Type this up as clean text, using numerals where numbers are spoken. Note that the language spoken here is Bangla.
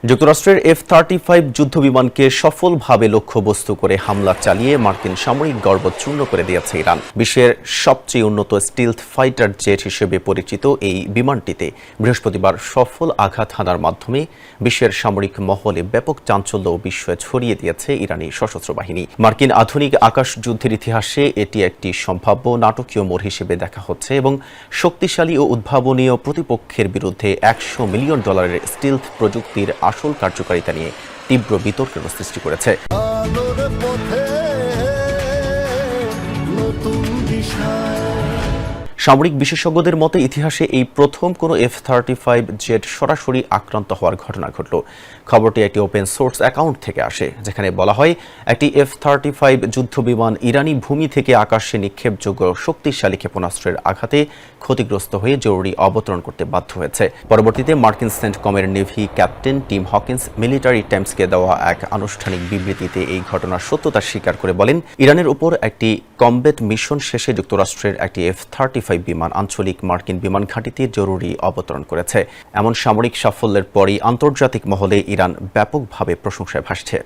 যুক্তরাষ্ট্রের F-35 যুদ্ধবিমানকে সফলভাবে লক্ষ্যবস্তু করে হামলা চালিয়ে মার্কিন সামরিক গর্ব চূর্ণ করে দিয়েছে ইরান। বিশ্বের সবচেয়ে উন্নত স্টিলথ ফাইটার জেট হিসেবে পরিচিত এই বিমানটিতে বৃহস্পতিবার সফল আঘাত হানার মাধ্যমে বিশ্বের সামরিক মহলে ব্যাপক চাঞ্চল্য ও বিস্ময় ছড়িয়ে দিয়েছে ইরানি সশস্ত্র বাহিনী। মার্কিন আধুনিক আকাশ যুদ্ধের ইতিহাসে এটি একটি সম্ভাব্য নাটকীয় মোড় হিসেবে দেখা হচ্ছে এবং শক্তিশালী ও উদ্ভাবনীয় প্রতিপক্ষের বিরুদ্ধে $100 মিলিয়ন স্টিলথ প্রযুক্তির আসল কার্যকারিতা নিয়ে তীব্র বিতর্কের সৃষ্টি করেছে। সামরিক বিশেষজ্ঞদের মতে ইতিহাসে এই প্রথম কোনো F-35 জেট সরাসরি আক্রান্ত হওয়ার ঘটনা ঘটল। খবরটি একটি ওপেন সোর্স অ্যাকাউন্ট থেকে আসে, যেখানে বলা হয় একটি F-35 যুদ্ধবিমান ইরানি ভূমি থেকে আকাশে নিক্ষেপযোগ্য শক্তিশালী ক্ষেপণাস্ত্রের আঘাতে ক্ষতিগ্রস্ত হয়ে জরুরি অবতরণ করতে বাধ্য হয়েছে। পরবর্তীতে মার্কিন সেন্টকমের navy captain Tim Hawkins military টাইমসকে দেওয়া এক আনুষ্ঠানিক বিবৃতিতে এই ঘটনার সত্যতা স্বীকার করে বলেন, ইরানের উপর একটি কমব্যাট মিশন শেষে যুক্তরাষ্ট্রের একটি F-35 বিমান আঞ্চলিক মার্কিন বিমান ঘাঁটিতে জরুরি অবতরণ করেছে। এমন সামরিক সাফল্যের পরই আন্তর্জাতিক মহলে ইরান ব্যাপকভাবে প্রশংসায় ভাসছে।